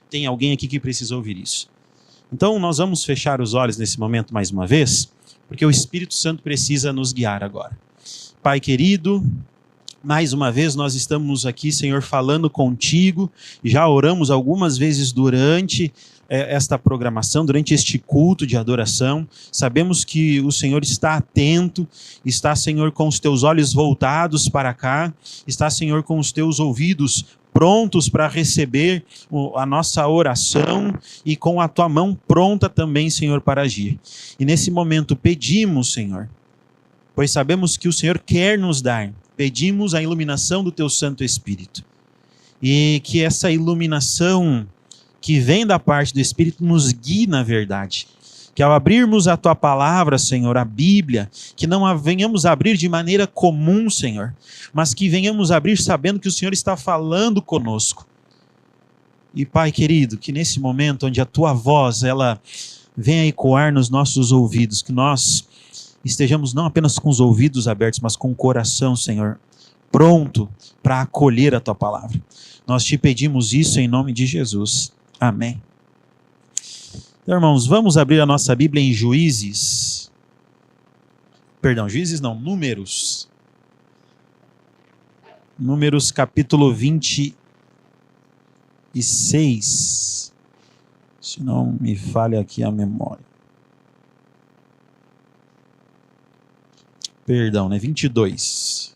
tem alguém aqui que precisa ouvir isso. Então nós vamos fechar os olhos nesse momento mais uma vez, porque o Espírito Santo precisa nos guiar agora. Pai querido, mais uma vez nós estamos aqui, Senhor, falando contigo. Já oramos algumas vezes durante esta programação, durante este culto de adoração. Sabemos que o Senhor está atento, está, Senhor, com os teus olhos voltados para cá, está, Senhor, com os teus ouvidos prontos para receber a nossa oração e com a tua mão pronta também, Senhor, para agir. E nesse momento pedimos, Senhor, pois sabemos que o Senhor quer nos dar, pedimos a iluminação do teu Santo Espírito. E que essa iluminação que vem da parte do Espírito nos guie na verdade. Que ao abrirmos a tua palavra, Senhor, a Bíblia, que não a venhamos abrir de maneira comum, Senhor, mas que venhamos abrir sabendo que o Senhor está falando conosco. E Pai querido, que nesse momento onde a tua voz, ela venha ecoar nos nossos ouvidos, que nós estejamos não apenas com os ouvidos abertos, mas com o coração, Senhor, pronto para acolher a tua palavra. Nós te pedimos isso em nome de Jesus. Amém. Então, irmãos, vamos abrir a nossa Bíblia em Juízes. Números. Números capítulo 26. Se não me falha aqui a memória. 22.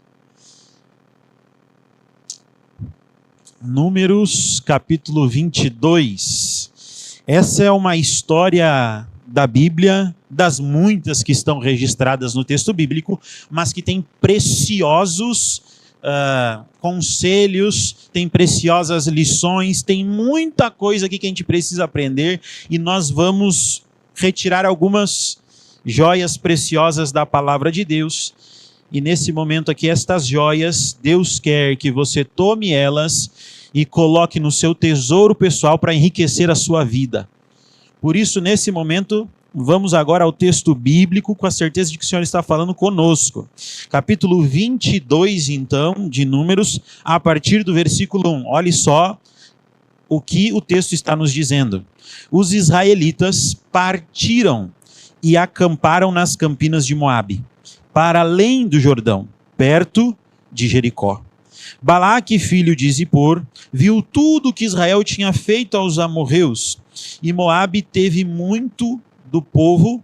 Números, capítulo 22. Essa é uma história da Bíblia, das muitas que estão registradas no texto bíblico, mas que tem preciosos conselhos, tem preciosas lições, tem muita coisa aqui que a gente precisa aprender e nós vamos retirar algumas joias preciosas da palavra de Deus. E nesse momento aqui, estas joias, Deus quer que você tome elas e coloque no seu tesouro pessoal para enriquecer a sua vida. Por isso, nesse momento, vamos agora ao texto bíblico com a certeza de que o Senhor está falando conosco. Capítulo 22, então, de Números, a partir do versículo 1. Olhe só o que o texto está nos dizendo. Os israelitas partiram e acamparam nas campinas de Moabe, para além do Jordão, perto de Jericó. Balaque, filho de Zippor, viu tudo o que Israel tinha feito aos amorreus, e Moabe teve medo do povo,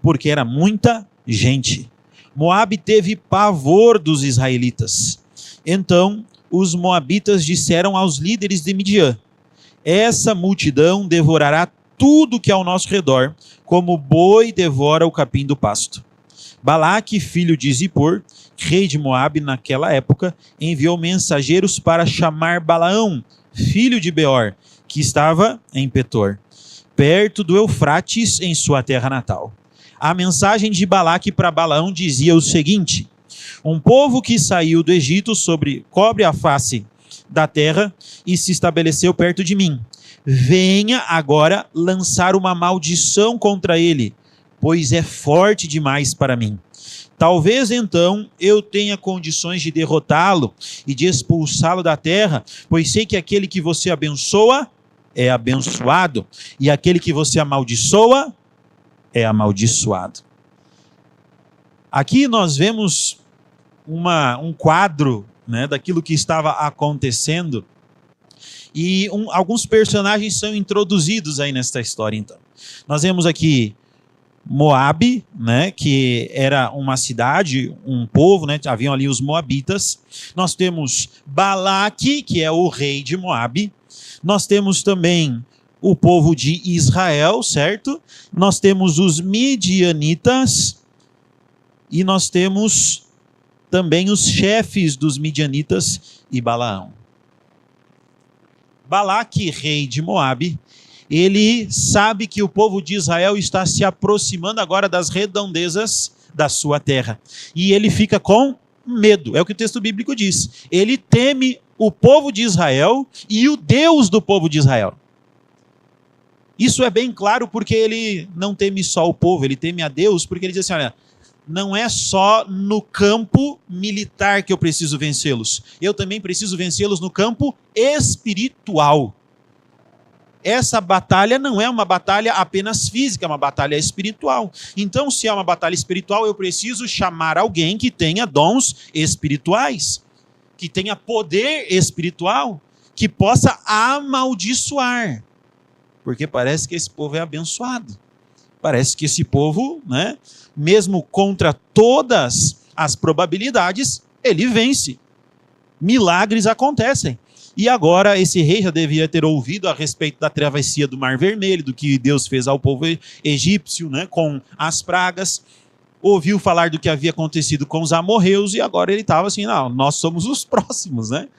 porque era muita gente. Moabe teve pavor dos israelitas. Então os moabitas disseram aos líderes de Midian: essa multidão devorará tudo que é ao nosso redor, como o boi devora o capim do pasto. Balaque, filho de Zippor, rei de Moabe naquela época, enviou mensageiros para chamar Balaão, filho de Beor, que estava em Petor, perto do Eufrates, em sua terra natal. A mensagem de Balaque para Balaão dizia o seguinte: um povo que saiu do Egito cobre a face da terra e se estabeleceu perto de mim. Venha agora lançar uma maldição contra ele, pois é forte demais para mim. Talvez então eu tenha condições de derrotá-lo e de expulsá-lo da terra, pois sei que aquele que você abençoa é abençoado, e aquele que você amaldiçoa é amaldiçoado. Aqui nós vemos um quadro, né, daquilo que estava acontecendo, e alguns personagens são introduzidos aí nesta história. Então, nós vemos aqui Moabe, né, que era uma cidade, um povo, né, haviam ali os moabitas. Nós temos Balaque, que é o rei de Moabe. Nós temos também o povo de Israel, certo? Nós temos os midianitas e nós temos também os chefes dos midianitas e Balaão. Balaque, rei de Moabe, ele sabe que o povo de Israel está se aproximando agora das redondezas da sua terra. E ele fica com medo, é o que o texto bíblico diz. Ele teme o povo de Israel e o Deus do povo de Israel. Isso é bem claro porque ele não teme só o povo, ele teme a Deus, porque ele diz assim, olha, não é só no campo militar que eu preciso vencê-los. Eu também preciso vencê-los no campo espiritual. Essa batalha não é uma batalha apenas física, é uma batalha espiritual. Então, se é uma batalha espiritual, eu preciso chamar alguém que tenha dons espirituais, que tenha poder espiritual, que possa amaldiçoar. Porque parece que esse povo é abençoado. Parece que esse povo, né, mesmo contra todas as probabilidades, ele vence. Milagres acontecem. E agora esse rei já devia ter ouvido a respeito da travessia do Mar Vermelho, do que Deus fez ao povo egípcio, né, com as pragas. Ouviu falar do que havia acontecido com os amorreus e agora ele estava assim, não, nós somos os próximos, né?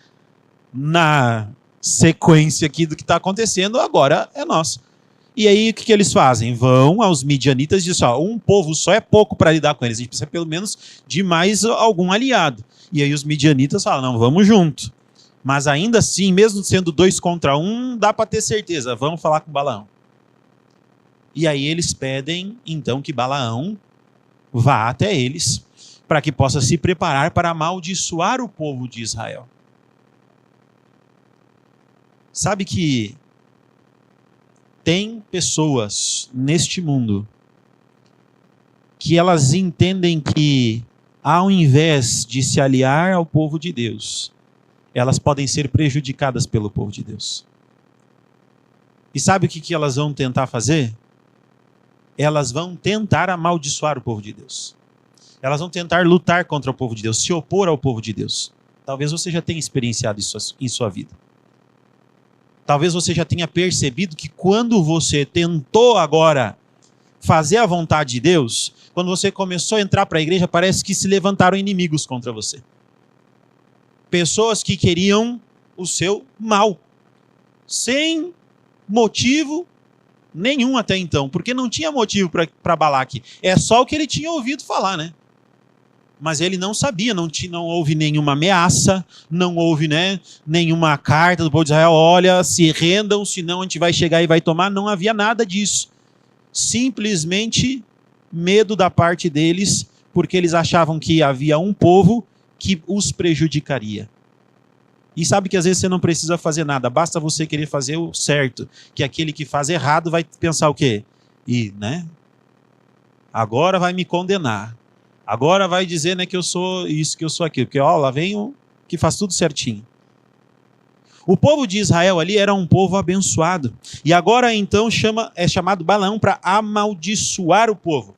Na sequência aqui do que está acontecendo, agora é nós. E aí o que eles fazem? Vão aos midianitas e dizem, ó, um povo só é pouco para lidar com eles, a gente precisa pelo menos de mais algum aliado. E aí os midianitas falam, não, vamos junto. Mas ainda assim, mesmo sendo 2 contra 1, dá para ter certeza, vamos falar com Balaão. E aí eles pedem, então, que Balaão vá até eles, para que possa se preparar para amaldiçoar o povo de Israel. Sabe que tem pessoas neste mundo que elas entendem que, ao invés de se aliar ao povo de Deus, elas podem ser prejudicadas pelo povo de Deus. E sabe o que elas vão tentar fazer? Elas vão tentar amaldiçoar o povo de Deus. Elas vão tentar lutar contra o povo de Deus, se opor ao povo de Deus. Talvez você já tenha experienciado isso em sua vida. Talvez você já tenha percebido que quando você tentou agora fazer a vontade de Deus, quando você começou a entrar para a igreja, parece que se levantaram inimigos contra você. Pessoas que queriam o seu mal, sem motivo nenhum até então, porque não tinha motivo para Balaque. É só o que ele tinha ouvido falar, né? Mas ele não sabia, não houve nenhuma ameaça, não houve, né, nenhuma carta do povo de Israel, olha, se rendam, senão a gente vai chegar e vai tomar. Não havia nada disso. Simplesmente medo da parte deles, porque eles achavam que havia um povo que os prejudicaria. E sabe que às vezes você não precisa fazer nada, basta você querer fazer o certo, que aquele que faz errado vai pensar o quê? Né? Agora vai me condenar. Agora vai dizer, né, que eu sou isso, que eu sou aquilo. Porque ó, lá vem o que faz tudo certinho. O povo de Israel ali era um povo abençoado. E agora então é chamado Balaão para amaldiçoar o povo.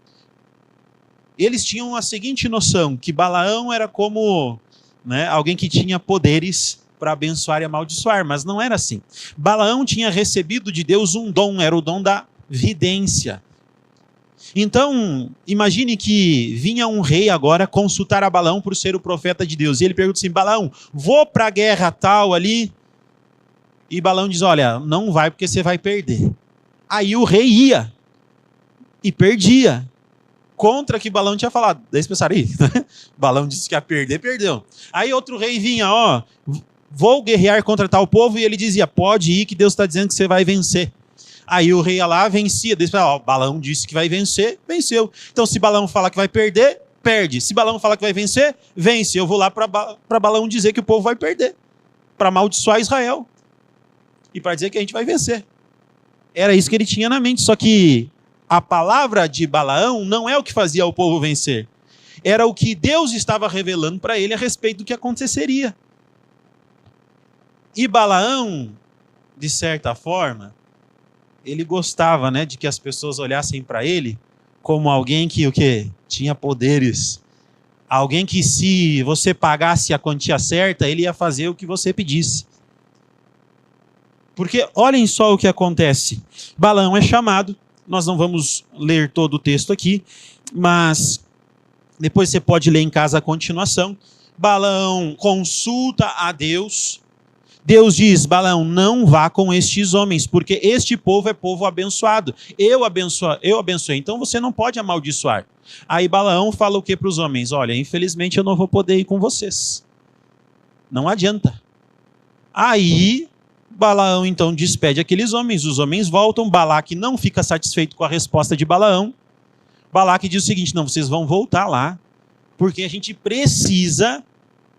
Eles tinham a seguinte noção, que Balaão era como, né, alguém que tinha poderes para abençoar e amaldiçoar, mas não era assim. Balaão tinha recebido de Deus um dom, era o dom da vidência. Então, imagine que vinha um rei agora consultar a Balaão por ser o profeta de Deus. E ele pergunta assim, Balaão, vou para a guerra tal ali? E Balaão diz, olha, não vai porque você vai perder. Aí o rei ia e perdia. Contra que Balaão tinha falado. Daí você pensaram, Balaão disse que ia perder, perdeu. Aí outro rei vinha, ó, vou guerrear contra tal povo, e ele dizia, pode ir que Deus está dizendo que você vai vencer. Aí o rei ia lá, vencia. Daí você fala, ó, Balaão disse que vai vencer, venceu. Então se Balaão falar que vai perder, perde. Se Balaão falar que vai vencer, vence. Eu vou lá para Balaão dizer que o povo vai perder, para amaldiçoar Israel e para dizer que a gente vai vencer. Era isso que ele tinha na mente, só que a palavra de Balaão não é o que fazia o povo vencer. Era o que Deus estava revelando para ele a respeito do que aconteceria. E Balaão, de certa forma, ele gostava, né, de que as pessoas olhassem para ele como alguém que o quê? Tinha poderes. Alguém que se você pagasse a quantia certa, ele ia fazer o que você pedisse. Porque olhem só o que acontece. Balaão é chamado, nós não vamos ler todo o texto aqui, mas depois você pode ler em casa a continuação. Balaão consulta a Deus. Deus diz, Balaão, não vá com estes homens, porque este povo é povo abençoado. Eu abençoei, então você não pode amaldiçoar. Aí Balaão fala o que para os homens? Olha, infelizmente eu não vou poder ir com vocês. Não adianta. Aí Balaão então despede aqueles homens, os homens voltam, Balaque não fica satisfeito com a resposta de Balaão, Balaque diz o seguinte: não, vocês vão voltar lá, porque a gente precisa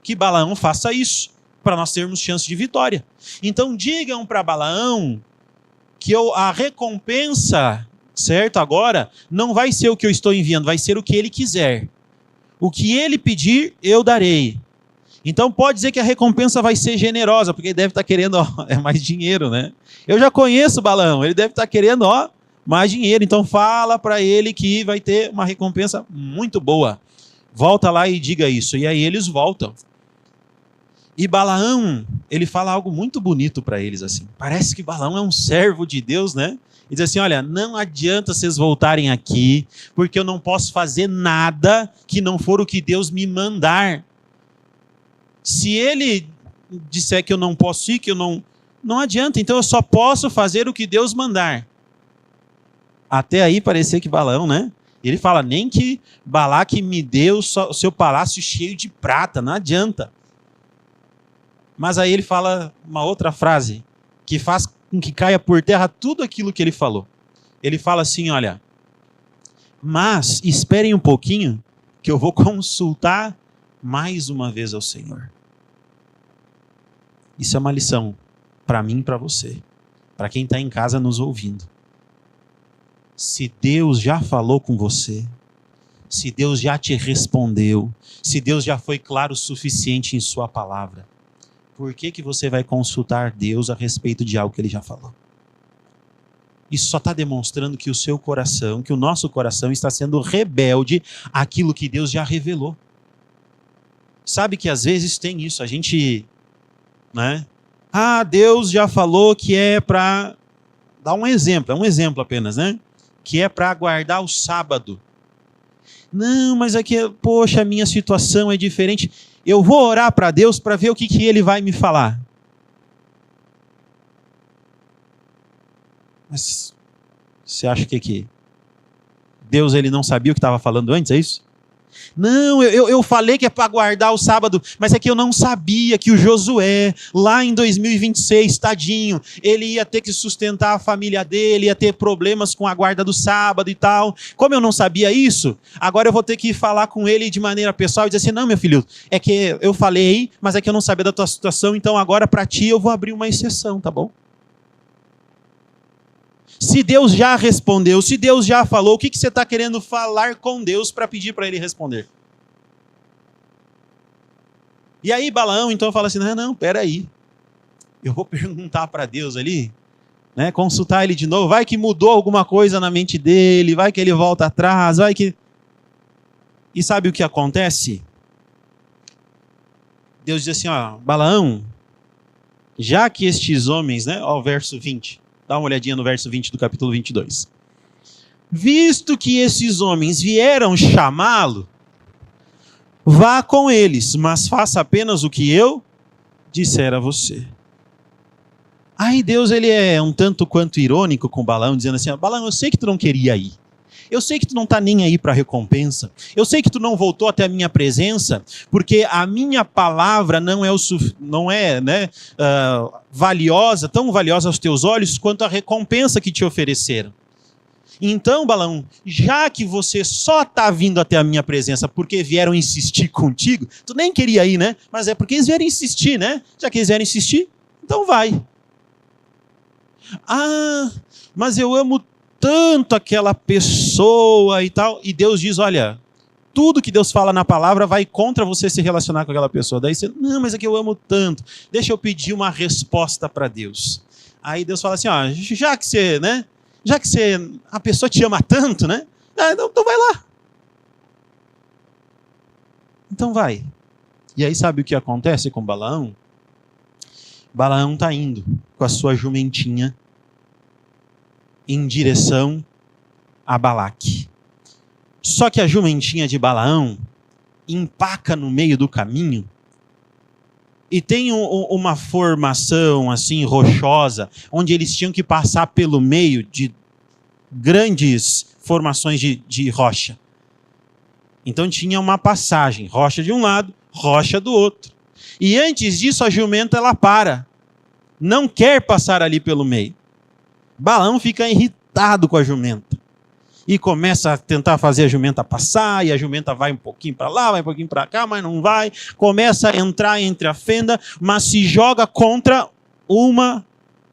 que Balaão faça isso, para nós termos chance de vitória. Então digam para Balaão que a recompensa, certo, agora, não vai ser o que eu estou enviando, vai ser o que ele quiser. O que ele pedir, eu darei. Então pode dizer que a recompensa vai ser generosa, porque ele deve estar querendo, mais dinheiro, né? Eu já conheço Balaão, ele deve estar querendo, mais dinheiro. Então fala para ele que vai ter uma recompensa muito boa. Volta lá e diga isso. E aí eles voltam. E Balaão, ele fala algo muito bonito para eles, assim. Parece que Balaão é um servo de Deus, né? Ele diz assim: olha, não adianta vocês voltarem aqui, porque eu não posso fazer nada que não for o que Deus me mandar. Se ele disser que eu não posso ir, que eu não adianta, então eu só posso fazer o que Deus mandar. Até aí parecia que Balaão, né? Ele fala: nem que Balaque me dê o seu palácio cheio de prata, não adianta. Mas aí ele fala uma outra frase que faz com que caia por terra tudo aquilo que ele falou. Ele fala assim: olha, mas esperem um pouquinho que eu vou consultar mais uma vez ao Senhor. Isso é uma lição para mim e para você, para quem está em casa nos ouvindo. Se Deus já falou com você, se Deus já te respondeu, se Deus já foi claro o suficiente em sua palavra, por que você vai consultar Deus a respeito de algo que ele já falou? Isso só está demonstrando que o seu coração, que o nosso coração está sendo rebelde àquilo que Deus já revelou. Sabe que às vezes tem isso, a gente, né? Deus já falou que é para dar um exemplo apenas, né? Que é para guardar o sábado. Não, mas é que, poxa, a minha situação é diferente. Eu vou orar para Deus para ver o que ele vai me falar. Mas você acha que Deus ele não sabia o que estava falando antes, é isso? Não, eu falei que é para guardar o sábado, mas é que eu não sabia que o Josué, lá em 2026, tadinho, ele ia ter que sustentar a família dele, ia ter problemas com a guarda do sábado e tal. Como eu não sabia isso, agora eu vou ter que falar com ele de maneira pessoal e dizer assim: não, meu filho, é que eu falei, mas é que eu não sabia da tua situação, então agora para ti eu vou abrir uma exceção, tá bom? Se Deus já respondeu, se Deus já falou, o que você está querendo falar com Deus para pedir para ele responder? E aí Balaão então fala assim: não, peraí, eu vou perguntar para Deus ali, né, consultar ele de novo, vai que mudou alguma coisa na mente dele, vai que ele volta atrás, vai que... E sabe o que acontece? Deus diz assim: Balaão, já que estes homens, né, o verso 20... Dá uma olhadinha no verso 20 do capítulo 22. Visto que esses homens vieram chamá-lo, vá com eles, mas faça apenas o que eu disser a você. Aí Deus ele é um tanto quanto irônico com Balaão, dizendo assim: Balaão, eu sei que tu não queria ir. Eu sei que tu não está nem aí para a recompensa. Eu sei que tu não voltou até a minha presença, porque a minha palavra não é valiosa, tão valiosa aos teus olhos, quanto a recompensa que te ofereceram. Então, Balaão, já que você só está vindo até a minha presença porque vieram insistir contigo, tu nem queria ir, né? Mas é porque eles vieram insistir, né? Já que eles vieram insistir, então vai. Mas eu amo tanto aquela pessoa e tal. E Deus diz: olha, tudo que Deus fala na palavra vai contra você se relacionar com aquela pessoa. Daí você: não, mas é que eu amo tanto. Deixa eu pedir uma resposta para Deus. Aí Deus fala assim: já que você, né? Já que a pessoa te ama tanto, né? Então vai lá. Então vai. E aí sabe o que acontece com Balaão? Balaão está indo com a sua jumentinha em direção a Balaque. Só que a jumentinha de Balaão empaca no meio do caminho e tem uma formação assim rochosa, onde eles tinham que passar pelo meio de grandes formações de rocha. Então tinha uma passagem, rocha de um lado, rocha do outro. E antes disso a jumenta ela para, não quer passar ali pelo meio. Balaão fica irritado com a jumenta. E começa a tentar fazer a jumenta passar, e a jumenta vai um pouquinho para lá, vai um pouquinho para cá, mas não vai. Começa a entrar entre a fenda, mas se joga contra uma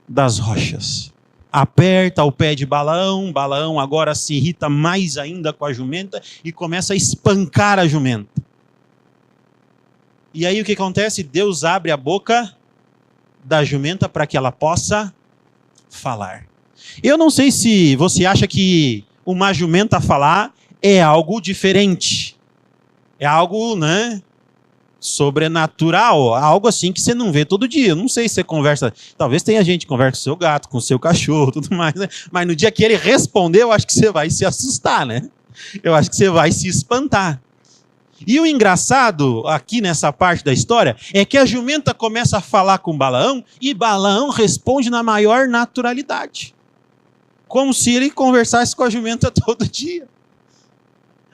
das rochas. Aperta o pé de Balaão, Balaão agora se irrita mais ainda com a jumenta e começa a espancar a jumenta. E aí o que acontece? Deus abre a boca da jumenta para que ela possa falar. Eu não sei se você acha que uma jumenta falar é algo diferente. É algo, sobrenatural, algo assim que você não vê todo dia. Eu não sei se você conversa, talvez tenha gente que conversa com o seu gato, com o seu cachorro, tudo mais, né? Mas no dia que ele responder, eu acho que você vai se assustar, né? Eu acho que você vai se espantar. E o engraçado aqui nessa parte da história é que a jumenta começa a falar com Balaão e Balaão responde na maior naturalidade. Como se ele conversasse com a jumenta todo dia.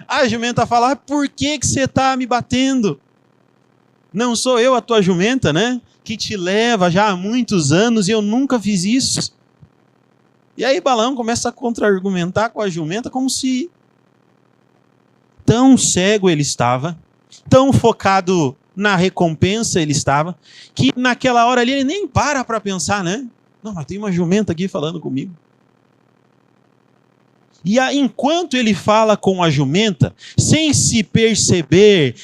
A jumenta fala: por que você está me batendo? Não sou eu a tua jumenta, né? Que te leva já há muitos anos e eu nunca fiz isso. E aí Balaão começa a contra-argumentar com a jumenta como se tão cego ele estava, tão focado na recompensa ele estava, que naquela hora ali ele nem para pensar, né? Não, mas tem uma jumenta aqui falando comigo. E enquanto ele fala com a jumenta, sem se perceber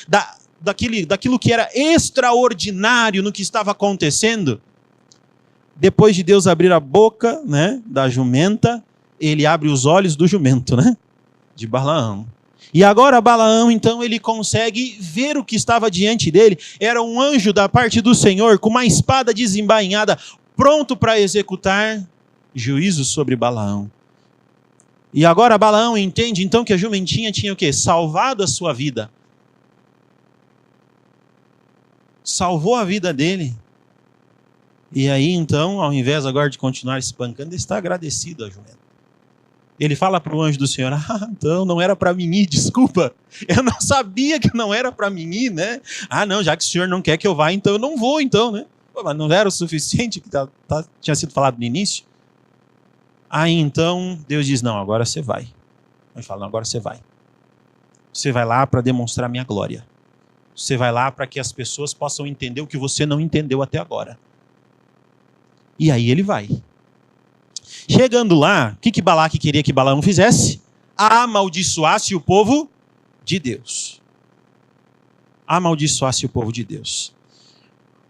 daquilo que era extraordinário no que estava acontecendo, depois de Deus abrir a boca, da jumenta, ele abre os olhos do jumento, de Balaão. E agora Balaão, então, ele consegue ver o que estava diante dele. Era um anjo da parte do Senhor, com uma espada desembainhada, pronto para executar juízo sobre Balaão. E agora Balaão entende, então, que a jumentinha tinha o quê? Salvado a sua vida. Salvou a vida dele. E aí, então, ao invés agora de continuar espancando, ele está agradecido a jumenta. Ele fala para o anjo do Senhor: então não era para mim ir, desculpa. Eu não sabia que não era para mim ir, né? Não, já que o Senhor não quer que eu vá, então eu não vou, então, né? Mas não era o suficiente que tinha sido falado no início? Aí então Deus diz: não, agora você vai. Ele fala: não, agora você vai. Você vai lá para demonstrar minha glória. Você vai lá para que as pessoas possam entender o que você não entendeu até agora. E aí ele vai. Chegando lá, o que Balaque queria que Balaão fizesse? Amaldiçoasse o povo de Deus. Amaldiçoasse o povo de Deus.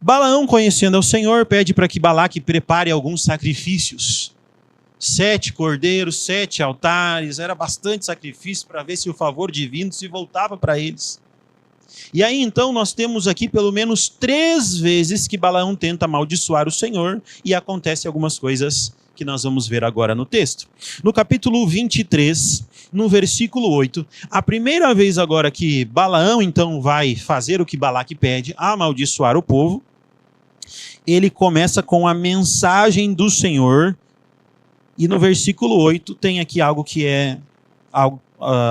Balaão, conhecendo ao Senhor, pede para que Balaque prepare alguns sacrifícios. 7 cordeiros, 7 altares, era bastante sacrifício para ver se o favor divino se voltava para eles. E aí então nós temos aqui pelo menos 3 vezes que Balaão tenta amaldiçoar o Senhor e acontece algumas coisas que nós vamos ver agora no texto. No capítulo 23, no versículo 8, a primeira vez agora que Balaão então vai fazer o que Balaque pede, amaldiçoar o povo, ele começa com a mensagem do Senhor. E no versículo 8 tem aqui algo que é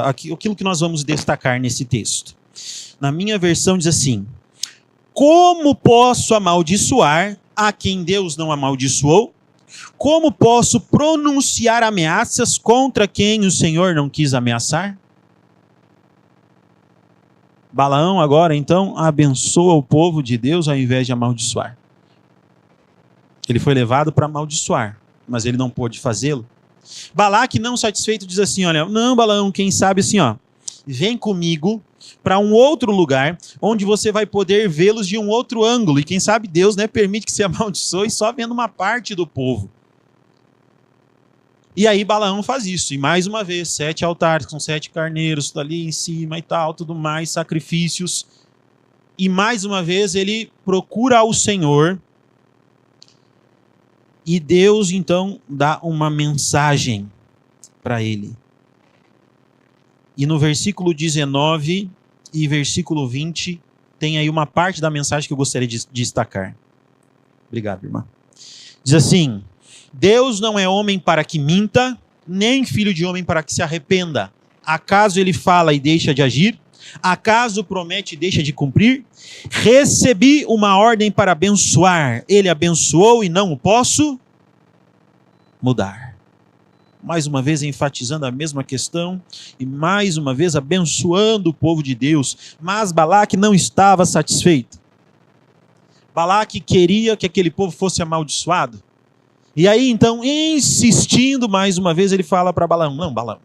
aquilo que nós vamos destacar nesse texto. Na minha versão diz assim: como posso amaldiçoar a quem Deus não amaldiçoou? Como posso pronunciar ameaças contra quem o Senhor não quis ameaçar? Balaão agora então abençoa o povo de Deus ao invés de amaldiçoar. Ele foi levado para amaldiçoar, mas ele não pôde fazê-lo. Balaque, não satisfeito, diz assim: olha, não, Balaão, quem sabe assim, vem comigo para um outro lugar, onde você vai poder vê-los de um outro ângulo, e quem sabe Deus, permite que você amaldiçoe só vendo uma parte do povo. E aí Balaão faz isso, e mais uma vez, 7 altares com 7 carneiros ali em cima e tal, tudo mais, sacrifícios, e mais uma vez ele procura ao Senhor. E Deus, então, dá uma mensagem para ele. E no versículo 19 e versículo 20, tem aí uma parte da mensagem que eu gostaria de destacar. Obrigado, irmã. Diz assim: Deus não é homem para que minta, nem filho de homem para que se arrependa. Acaso ele fala e deixa de agir? Acaso promete e deixa de cumprir? Recebi uma ordem para abençoar. Ele abençoou e não o posso mudar. mais uma vez enfatizando a mesma questão e mais uma vez abençoando o povo de Deus. Mas Balaque não estava satisfeito. Balaque queria que aquele povo fosse amaldiçoado. E aí então, insistindo mais uma vez, ele fala para Balaão: não, Balaão,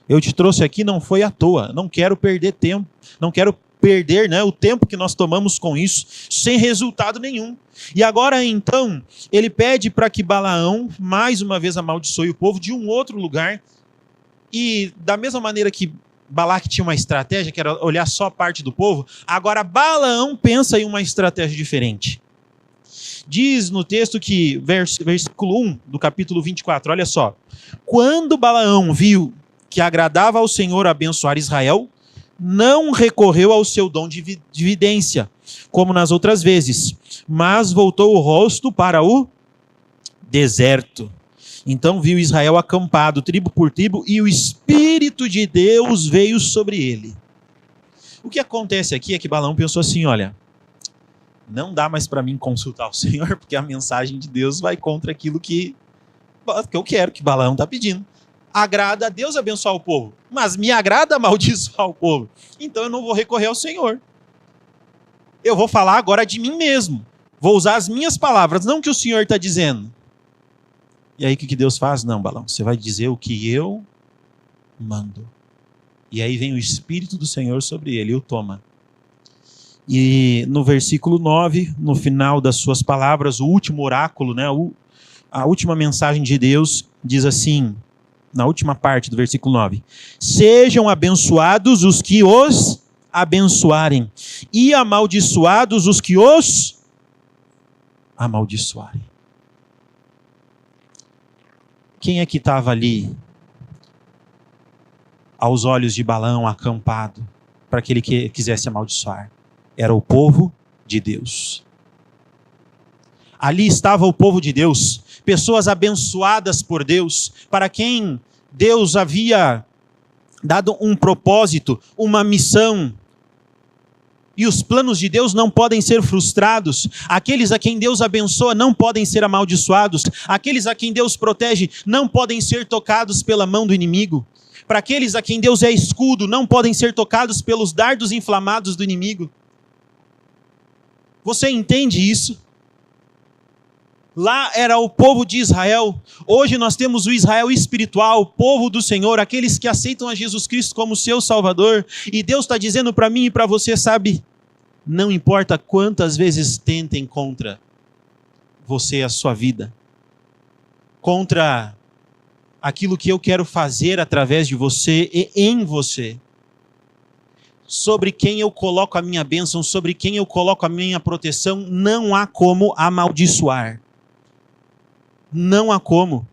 eu te trouxe aqui não foi à toa, não quero perder tempo, não quero perder, né, o tempo que nós tomamos com isso, sem resultado nenhum. E agora então, ele pede para que Balaão, mais uma vez, amaldiçoe o povo de um outro lugar. E da mesma maneira que Balaque tinha uma estratégia, que era olhar só parte do povo, agora Balaão pensa em uma estratégia diferente. Diz no texto que, versículo 1 do capítulo 24, olha só. Quando Balaão viu que agradava ao Senhor abençoar Israel, não recorreu ao seu dom de vidência, como nas outras vezes, mas voltou o rosto para o deserto. Então viu Israel acampado, tribo por tribo, e o Espírito de Deus veio sobre ele. O que acontece aqui é que Balaão pensou assim: olha, não dá mais para mim consultar o Senhor, porque a mensagem de Deus vai contra aquilo que eu quero, que Balaão está pedindo. Agrada a Deus abençoar o povo, mas me agrada amaldiçoar o povo. Então eu não vou recorrer ao Senhor. Eu vou falar agora de mim mesmo. Vou usar as minhas palavras, não o que o Senhor está dizendo. E aí o que Deus faz? Não, Balaão, você vai dizer o que eu mando. E aí vem o Espírito do Senhor sobre ele e o toma. E no versículo 9, no final das suas palavras, o último oráculo, né, a última mensagem de Deus diz assim, na última parte do versículo 9: sejam abençoados os que os abençoarem, e amaldiçoados os que os amaldiçoarem. Quem é que estava ali, aos olhos de Balaão, acampado, para que ele quisesse amaldiçoar? Era o povo de Deus. Ali estava o povo de Deus, pessoas abençoadas por Deus, para quem Deus havia dado um propósito, uma missão. E os planos de Deus não podem ser frustrados. Aqueles a quem Deus abençoa não podem ser amaldiçoados. Aqueles a quem Deus protege não podem ser tocados pela mão do inimigo. Para aqueles a quem Deus é escudo, não podem ser tocados pelos dardos inflamados do inimigo. Você entende isso? Lá era o povo de Israel. Hoje nós temos o Israel espiritual, o povo do Senhor, aqueles que aceitam a Jesus Cristo como seu Salvador. E Deus está dizendo para mim e para você, sabe? Não importa quantas vezes tentem contra você e a sua vida, contra aquilo que eu quero fazer através de você e em você, sobre quem eu coloco a minha bênção, sobre quem eu coloco a minha proteção, não há como amaldiçoar. Não há como.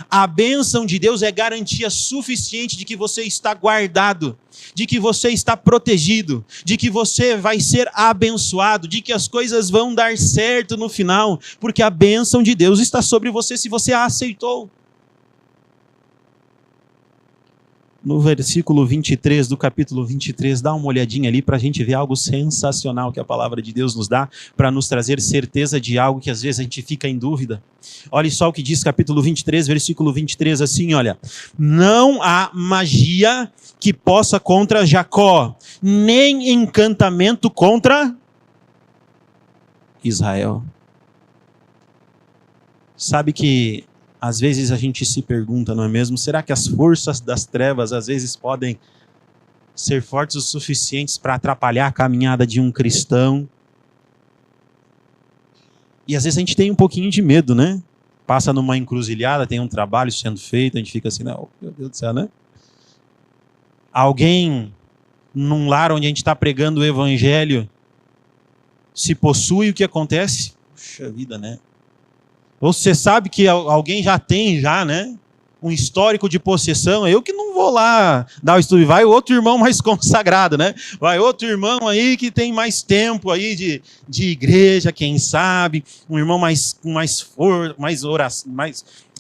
A bênção de Deus é garantia suficiente de que você está guardado, de que você está protegido, de que você vai ser abençoado, de que as coisas vão dar certo no final, porque a bênção de Deus está sobre você se você a aceitou. No versículo 23 do capítulo 23, dá uma olhadinha ali para a gente ver algo sensacional que a palavra de Deus nos dá, para nos trazer certeza de algo que às vezes a gente fica em dúvida. Olha só o que diz capítulo 23, versículo 23, assim, olha: não há magia que possa contra Jacó, nem encantamento contra Israel. Sabe que às vezes a gente se pergunta, não é mesmo? Será que as forças das trevas às vezes podem ser fortes o suficientes para atrapalhar a caminhada de um cristão? E às vezes a gente tem um pouquinho de medo, né? Passa numa encruzilhada, tem um trabalho sendo feito, a gente fica assim, não, meu Deus do céu, né? Alguém num lar onde a gente está pregando o evangelho se possui, o que acontece? Puxa vida, né? Ou você sabe que alguém já tem, né, um histórico de possessão, eu que não vou lá dar o estudo, vai outro irmão mais consagrado, né? Vai outro irmão aí que tem mais tempo aí de igreja, quem sabe, um irmão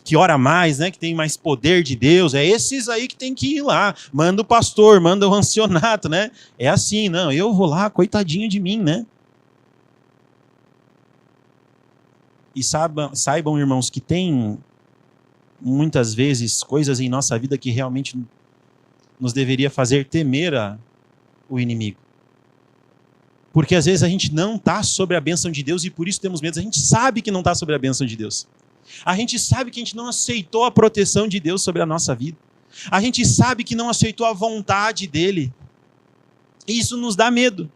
que ora mais, né, que tem mais poder de Deus, é esses aí que tem que ir lá, manda o pastor, manda o ancianato, né? É assim, não, eu vou lá, coitadinho de mim, né? E saibam, irmãos, que tem muitas vezes, coisas em nossa vida que realmente nos deveria fazer temer o inimigo. Porque às vezes a gente não está sobre a bênção de Deus e por isso temos medo. A gente sabe que não está sobre a bênção de Deus. A gente sabe que a gente não aceitou a proteção de Deus sobre a nossa vida. A gente sabe que não aceitou a vontade dele. E isso nos dá medo.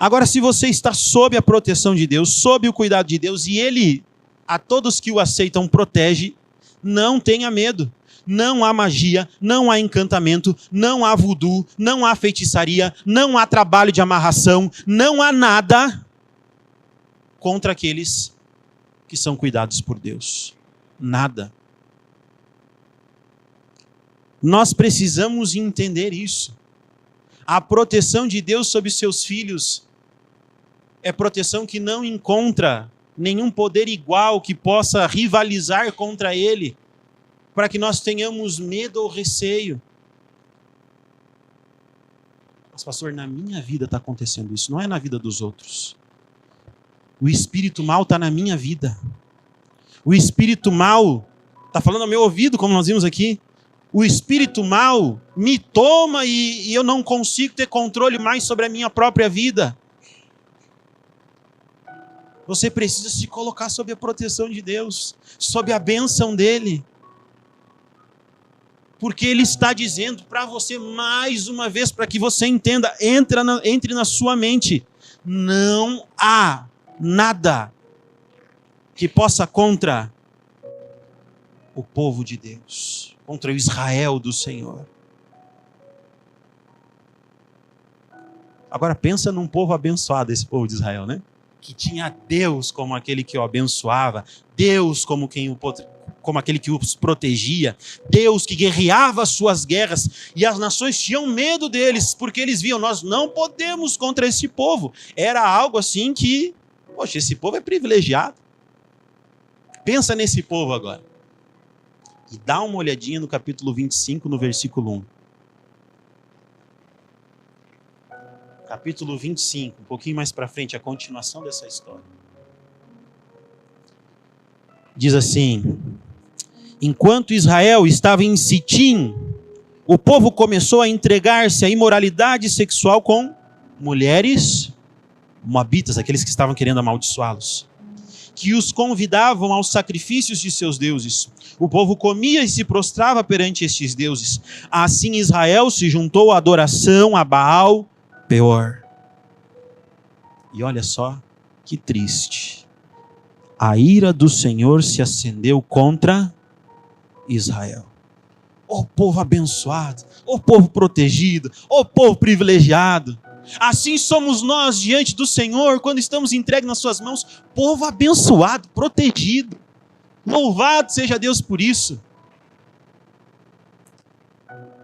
Agora, se você está sob a proteção de Deus, sob o cuidado de Deus, e ele, a todos que o aceitam, protege, não tenha medo. Não há magia, não há encantamento, não há voodoo, não há feitiçaria, não há trabalho de amarração, não há nada contra aqueles que são cuidados por Deus. Nada. Nós precisamos entender isso. A proteção de Deus sobre seus filhos é proteção que não encontra nenhum poder igual que possa rivalizar contra ele, para que nós tenhamos medo ou receio. Mas, pastor, na minha vida está acontecendo isso, não é na vida dos outros. O espírito mal está na minha vida. O espírito mal está falando ao meu ouvido, como nós vimos aqui. O espírito mal me toma e eu não consigo ter controle mais sobre a minha própria vida. Você precisa se colocar sob a proteção de Deus, sob a bênção dele. Porque ele está dizendo para você mais uma vez, para que você entenda, entre na sua mente, não há nada que possa contra o povo de Deus, contra o Israel do Senhor. Agora pensa num povo abençoado, esse povo de Israel, né? Que tinha Deus como aquele que o abençoava, Deus como aquele que os protegia, Deus que guerreava as suas guerras, e as nações tinham medo deles, porque eles viam, nós não podemos contra esse povo. Era algo assim que, poxa, esse povo é privilegiado. Pensa nesse povo agora. E dá uma olhadinha no capítulo 25, no versículo 1. Capítulo 25, um pouquinho mais para frente, a continuação dessa história. Diz assim: enquanto Israel estava em Sitim, o povo começou a entregar-se à imoralidade sexual com mulheres moabitas, aqueles que estavam querendo amaldiçoá-los, que os convidavam aos sacrifícios de seus deuses. O povo comia e se prostrava perante estes deuses. Assim Israel se juntou à adoração a Baal Peor. E olha só que triste. A ira do Senhor se acendeu contra Israel. Ó povo abençoado, ó povo protegido, ó povo privilegiado. Assim somos nós diante do Senhor quando estamos entregues nas suas mãos. Povo abençoado, protegido. Louvado seja Deus por isso.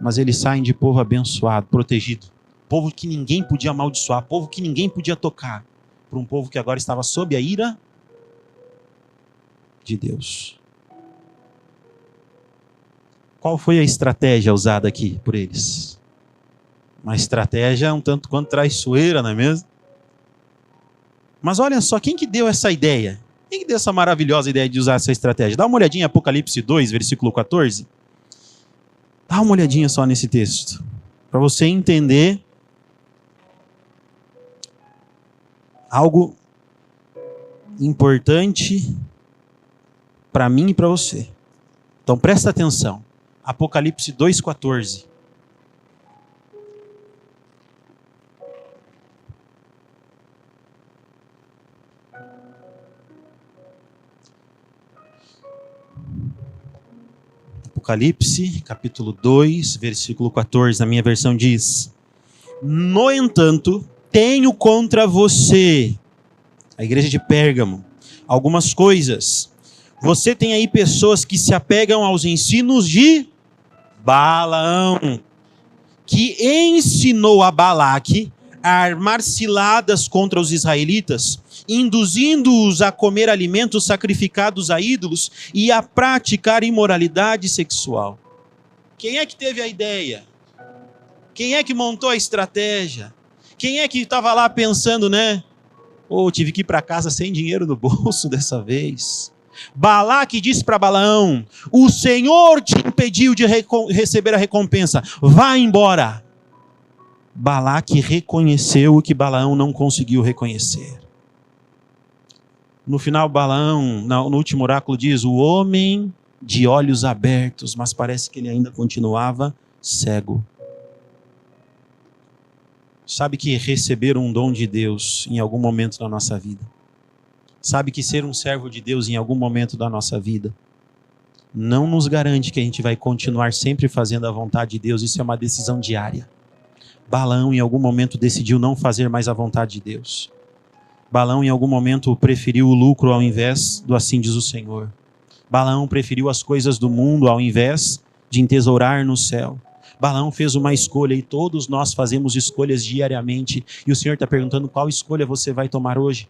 Mas eles saem de povo abençoado, protegido. Povo que ninguém podia amaldiçoar, povo que ninguém podia tocar, para um povo que agora estava sob a ira de Deus. Qual foi a estratégia usada aqui por eles? Uma estratégia um tanto quanto traiçoeira, não é mesmo? Mas olha só, quem que deu essa ideia? Quem que deu essa maravilhosa ideia de usar essa estratégia? Dá uma olhadinha em Apocalipse 2, versículo 14. Dá uma olhadinha só nesse texto, para você entender algo importante para mim e para você. Então presta atenção. Apocalipse 2,14. Apocalipse, capítulo 2, versículo 14, na minha versão diz: no entanto, tenho contra você, a igreja de Pérgamo, algumas coisas. Você tem aí pessoas que se apegam aos ensinos de Balaão, que ensinou a Balaque a armar ciladas contra os israelitas, induzindo-os a comer alimentos sacrificados a ídolos e a praticar imoralidade sexual. Quem é que teve a ideia? Quem é que montou a estratégia? Quem é que estava lá pensando, né? Tive que ir para casa sem dinheiro no bolso dessa vez. Balaque disse para Balaão: o Senhor te impediu de receber a recompensa, vá embora. Balaque reconheceu o que Balaão não conseguiu reconhecer. No final, Balaão, no último oráculo, diz: o homem de olhos abertos, mas parece que ele ainda continuava cego. Sabe que receber um dom de Deus em algum momento da nossa vida, sabe que ser um servo de Deus em algum momento da nossa vida, não nos garante que a gente vai continuar sempre fazendo a vontade de Deus. Isso é uma decisão diária. Balaão em algum momento decidiu não fazer mais a vontade de Deus. Balaão em algum momento preferiu o lucro ao invés do assim diz o Senhor. Balaão preferiu as coisas do mundo ao invés de entesourar no céu. Balaão fez uma escolha e todos nós fazemos escolhas diariamente. E o Senhor está perguntando: qual escolha você vai tomar hoje?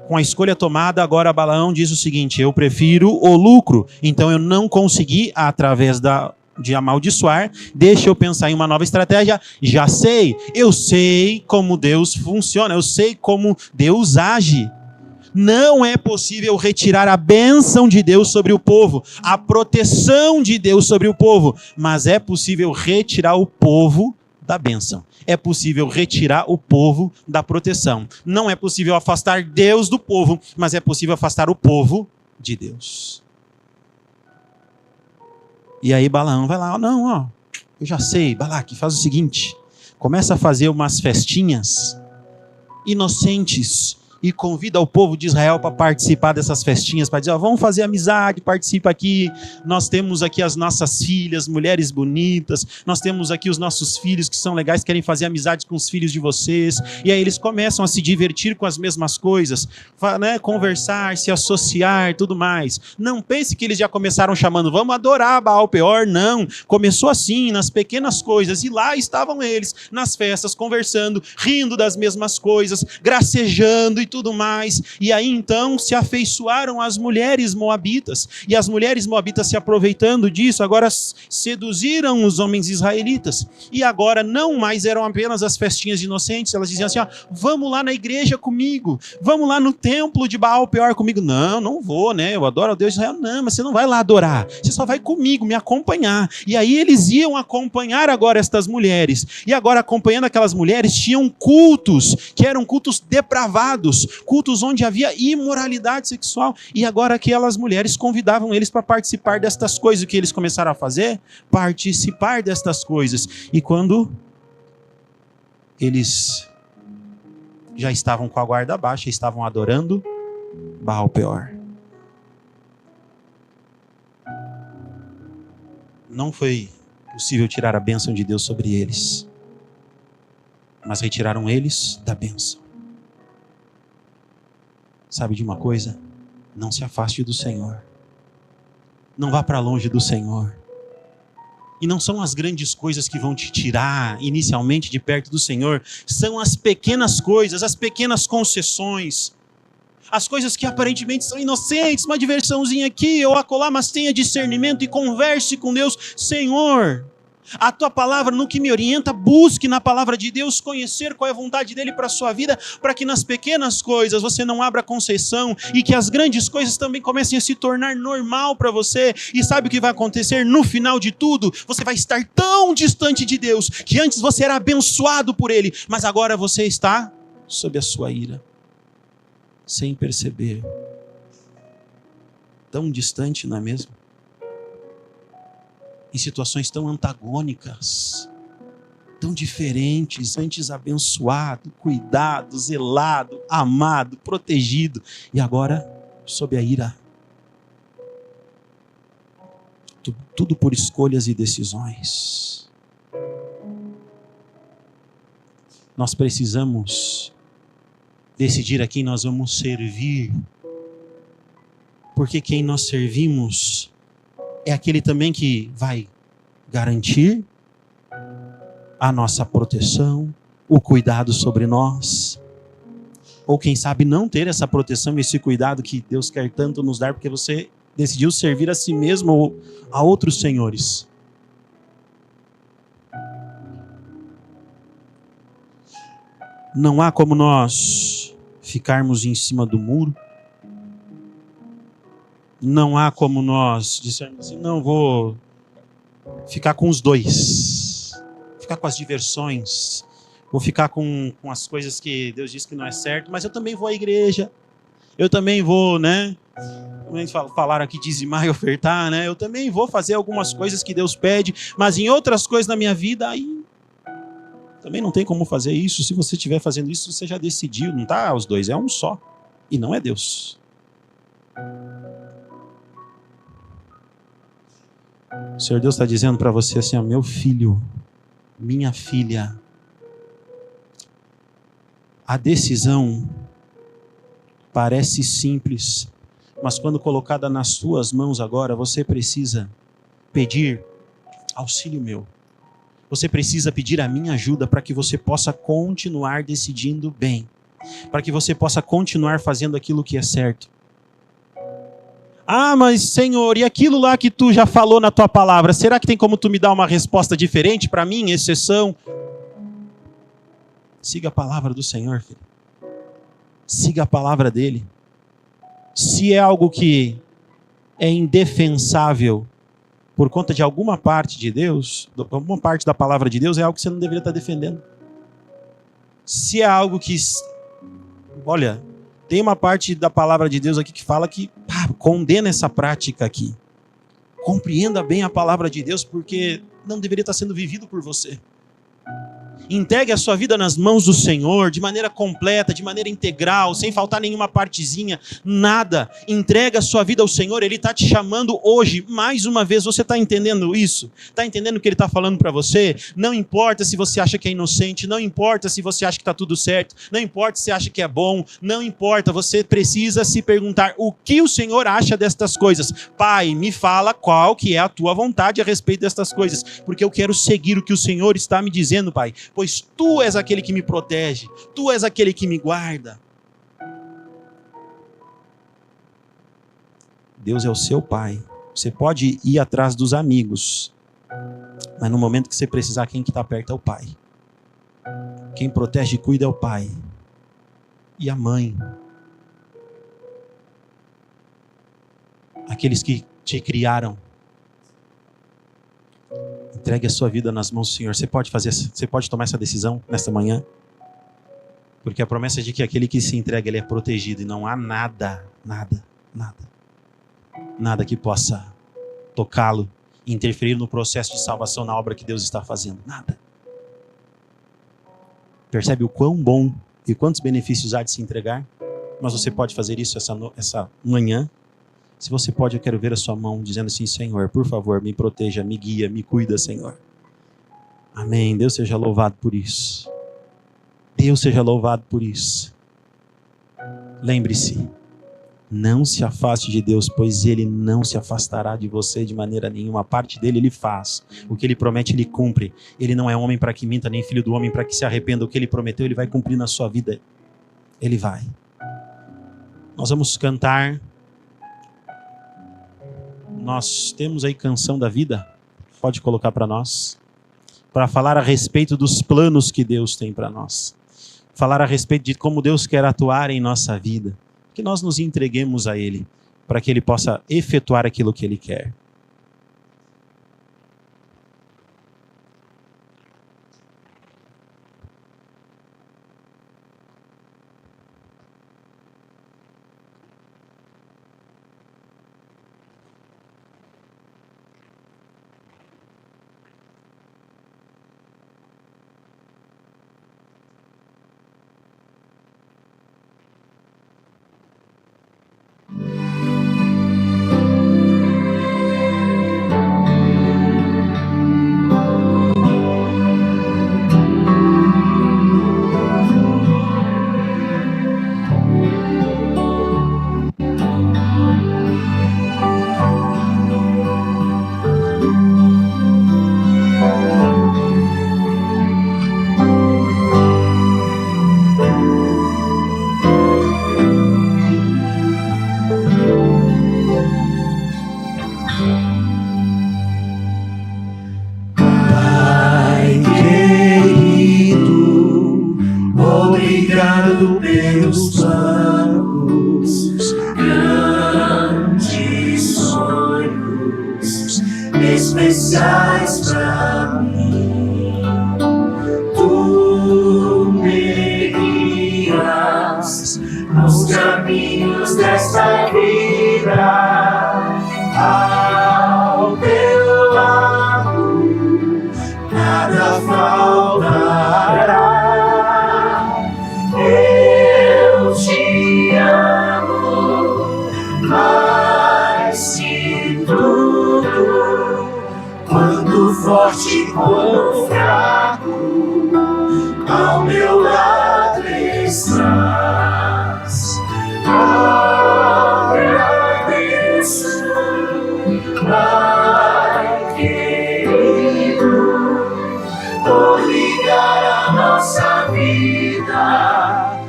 Com a escolha tomada, agora Balaão diz o seguinte: eu prefiro o lucro, então eu não consegui através de amaldiçoar, deixa eu pensar em uma nova estratégia. Já sei, eu sei como Deus funciona, eu sei como Deus age. Não é possível retirar a bênção de Deus sobre o povo, a proteção de Deus sobre o povo, mas é possível retirar o povo da bênção. É possível retirar o povo da proteção. Não é possível afastar Deus do povo, mas é possível afastar o povo de Deus. E aí Balaão vai lá: eu já sei, Balaque, faz o seguinte, começa a fazer umas festinhas inocentes e convida o povo de Israel para participar dessas festinhas, para dizer: vamos fazer amizade, participa aqui, nós temos aqui as nossas filhas, mulheres bonitas, nós temos aqui os nossos filhos que são legais, querem fazer amizade com os filhos de vocês. E aí eles começam a se divertir com as mesmas coisas, né? Conversar, se associar, tudo mais. Não pense que eles já começaram chamando: vamos adorar Baal Peor. Não, começou assim, nas pequenas coisas, e lá estavam eles, nas festas, conversando, rindo das mesmas coisas, gracejando e tudo mais. E aí então se afeiçoaram as mulheres moabitas, e as mulheres moabitas, se aproveitando disso, agora seduziram os homens israelitas, e agora não mais eram apenas as festinhas inocentes. Elas diziam assim: vamos lá na igreja comigo, vamos lá no templo de Baal Peor comigo. Não vou, né? Eu adoro o Deus de Israel. Não, mas você não vai lá adorar, você só vai comigo, me acompanhar. E aí eles iam acompanhar agora estas mulheres, e agora acompanhando aquelas mulheres, tinham cultos que eram cultos depravados, cultos onde havia imoralidade sexual, e agora aquelas mulheres convidavam eles para participar destas coisas. O que eles começaram a fazer? Participar destas coisas. E quando eles já estavam com a guarda baixa, estavam adorando Baal Peor. Não foi possível tirar a bênção de Deus sobre eles, mas retiraram eles da bênção. Sabe de uma coisa? Não se afaste do Senhor. Não vá para longe do Senhor. E não são as grandes coisas que vão te tirar inicialmente de perto do Senhor. São as pequenas coisas, as pequenas concessões. As coisas que aparentemente são inocentes, uma diversãozinha aqui ou acolá, mas tenha discernimento e converse com Deus. Senhor, a tua palavra no que me orienta, busque na palavra de Deus conhecer qual é a vontade dele para a sua vida, para que nas pequenas coisas você não abra concessão e que as grandes coisas também comecem a se tornar normal para você. E sabe o que vai acontecer? No final de tudo, você vai estar tão distante de Deus, que antes você era abençoado por ele, mas agora você está sob a sua ira, sem perceber. Tão distante, não é mesmo? Em situações tão antagônicas, tão diferentes, antes abençoado, cuidado, zelado, amado, protegido, e agora sob a ira. Tudo por escolhas e decisões. Nós precisamos decidir a quem nós vamos servir, porque quem nós servimos é aquele também que vai garantir a nossa proteção, o cuidado sobre nós. Ou quem sabe não ter essa proteção e esse cuidado que Deus quer tanto nos dar, porque você decidiu servir a si mesmo ou a outros senhores. Não há como nós ficarmos em cima do muro Não há como nós dissermos assim, não vou ficar com os dois, ficar com as diversões, vou ficar com as coisas que Deus diz que não é certo, mas eu também vou à igreja, eu também vou, né? Falaram aqui dizimar e ofertar, né? Eu também vou fazer algumas coisas que Deus pede, mas em outras coisas na minha vida, aí também não tem como fazer isso. Se você estiver fazendo isso, você já decidiu, não tá os dois, é um só, e não é Deus. O Senhor Deus está dizendo para você assim, ó, meu filho, minha filha, a decisão parece simples, mas quando colocada nas suas mãos agora, você precisa pedir auxílio meu. Você precisa pedir a minha ajuda para que você possa continuar decidindo bem, para que você possa continuar fazendo aquilo que é certo. Ah, mas Senhor, e aquilo lá que tu já falou na tua palavra, será que tem como tu me dar uma resposta diferente para mim, exceção? Siga a palavra do Senhor, filho. Siga a palavra dele. Se é algo que é indefensável por conta de alguma parte de Deus, alguma parte da palavra de Deus, é algo que você não deveria estar defendendo. Se é algo que, olha, tem uma parte da palavra de Deus aqui que fala que condena essa prática aqui. Compreenda bem a palavra de Deus, porque não deveria estar sendo vivido por você. Entregue a sua vida nas mãos do Senhor, de maneira completa, de maneira integral, sem faltar nenhuma partezinha, nada. Entregue a sua vida ao Senhor, Ele está te chamando hoje, mais uma vez. Você está entendendo isso? Está entendendo o que Ele está falando para você? Não importa se você acha que é inocente, não importa se você acha que está tudo certo, não importa se você acha que é bom, não importa, você precisa se perguntar o que o Senhor acha destas coisas. Pai, me fala qual que é a tua vontade a respeito destas coisas, porque eu quero seguir o que o Senhor está me dizendo, Pai. Pois tu és aquele que me protege, tu és aquele que me guarda. Deus é o seu pai. Você pode ir atrás dos amigos, mas no momento que você precisar, quem que está perto é o pai. Quem protege e cuida é o pai. E a mãe. Aqueles que te criaram. Entregue a sua vida nas mãos do Senhor. Você pode tomar essa decisão nesta manhã? Porque a promessa é de que aquele que se entrega, ele é protegido. E não há nada que possa tocá-lo, interferir no processo de salvação, na obra que Deus está fazendo. Nada. Percebe o quão bom e quantos benefícios há de se entregar? Mas você pode fazer isso essa manhã. Se você pode, eu quero ver a sua mão dizendo assim: Senhor, por favor, me proteja, me guia, me cuida, Senhor. Amém. Deus seja louvado por isso. Deus seja louvado por isso. Lembre-se, não se afaste de Deus, pois Ele não se afastará de você de maneira nenhuma. A parte dele, Ele faz. O que Ele promete, Ele cumpre. Ele não é homem para que minta, nem filho do homem para que se arrependa. O que Ele prometeu, Ele vai cumprir na sua vida. Ele vai. Nós vamos cantar. Nós temos aí Canção da Vida, pode colocar para nós, para falar a respeito dos planos que Deus tem para nós, falar a respeito de como Deus quer atuar em nossa vida, que nós nos entreguemos a Ele, para que Ele possa efetuar aquilo que Ele quer. especiais pra mim. Tu me guias nos caminhos desta vida. Ao teu lado nada faltará. Eu te amo mais que tudo. Quando forte, quando fraco, ao meu lado estás. Agradeço, Pai querido, por ligar a nossa vida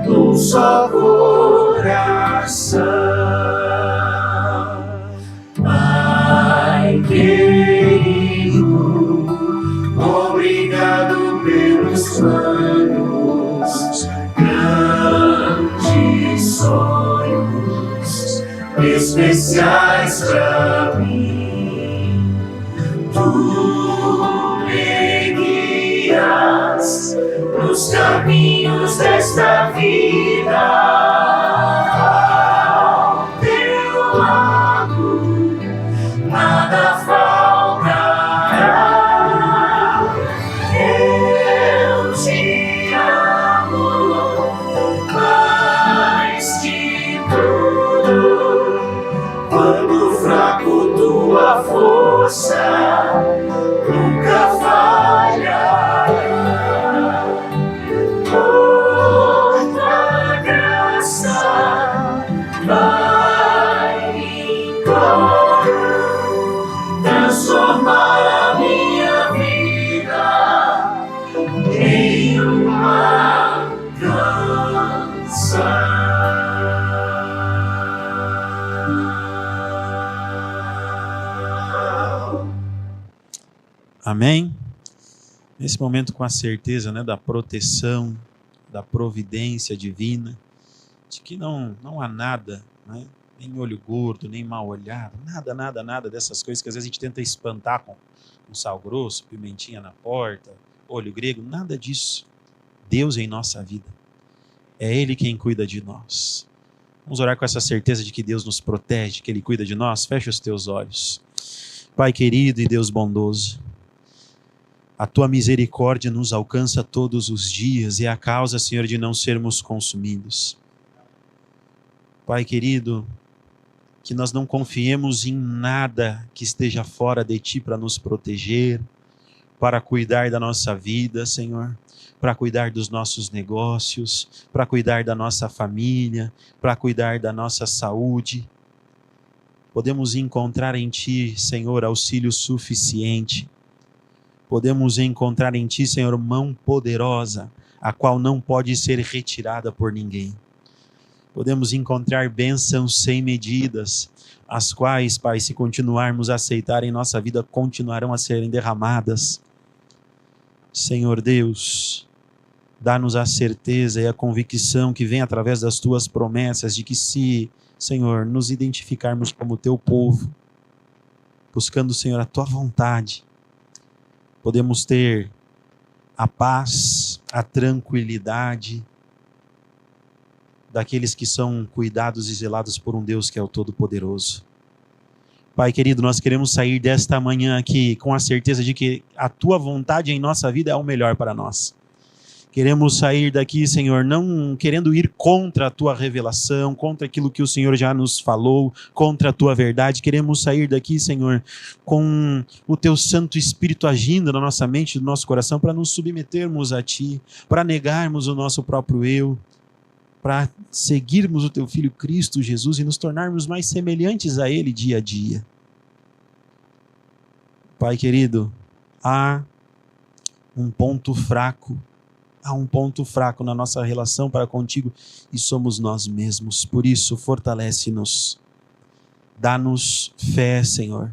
num só coração. Pai querido, obrigado pelos planos, grandes sonhos, especiais pra mim. Tu me guias nos caminhos desta vida. Ao teu lado nada faltará. Eu te amo mais que tudo. Quando fraco, tua força nunca falhará. Por tua graça vai me transformar a minha vida em uma canção. Amém? Nesse momento, com a certeza, né, da proteção, da providência divina, de que não há nada, né, nem olho gordo, nem mal olhado, nada dessas coisas que às vezes a gente tenta espantar com sal grosso, pimentinha na porta, olho grego, nada disso. Deus em nossa vida. É Ele quem cuida de nós. Vamos orar com essa certeza de que Deus nos protege, que Ele cuida de nós. Fecha os teus olhos. Pai querido e Deus bondoso, a Tua misericórdia nos alcança todos os dias e é a causa, Senhor, de não sermos consumidos. Pai querido, que nós não confiemos em nada que esteja fora de Ti para nos proteger, para cuidar da nossa vida, Senhor, para cuidar dos nossos negócios, para cuidar da nossa família, para cuidar da nossa saúde. Podemos encontrar em Ti, Senhor, auxílio suficiente. Podemos encontrar em Ti, Senhor, mão poderosa, a qual não pode ser retirada por ninguém. Podemos encontrar bênçãos sem medidas, as quais, Pai, se continuarmos a aceitar em nossa vida, continuarão a serem derramadas. Senhor Deus, dá-nos a certeza e a convicção que vem através das Tuas promessas de que se, Senhor, nos identificarmos como Teu povo, buscando, Senhor, a Tua vontade, podemos ter a paz, a tranquilidade daqueles que são cuidados e zelados por um Deus que é o Todo-Poderoso. Pai querido, nós queremos sair desta manhã aqui com a certeza de que a Tua vontade em nossa vida é o melhor para nós. Queremos sair daqui, Senhor, não querendo ir contra a Tua revelação, contra aquilo que o Senhor já nos falou, contra a Tua verdade. Queremos sair daqui, Senhor, com o Teu Santo Espírito agindo na nossa mente e no nosso coração para nos submetermos a Ti, para negarmos o nosso próprio eu, para seguirmos o Teu Filho Cristo Jesus e nos tornarmos mais semelhantes a Ele dia a dia. Pai querido, há um ponto fraco na nossa relação para contigo e somos nós mesmos. Por isso, fortalece-nos. Dá-nos fé, Senhor.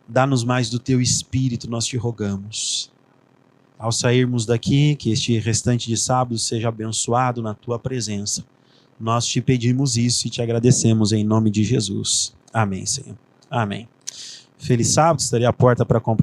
Dá-nos mais do Teu Espírito, nós te rogamos. Ao sairmos daqui, que este restante de sábado seja abençoado na Tua presença. Nós te pedimos isso e te agradecemos em nome de Jesus. Amém, Senhor. Amém. Feliz sábado, estarei à porta para cumprimentar.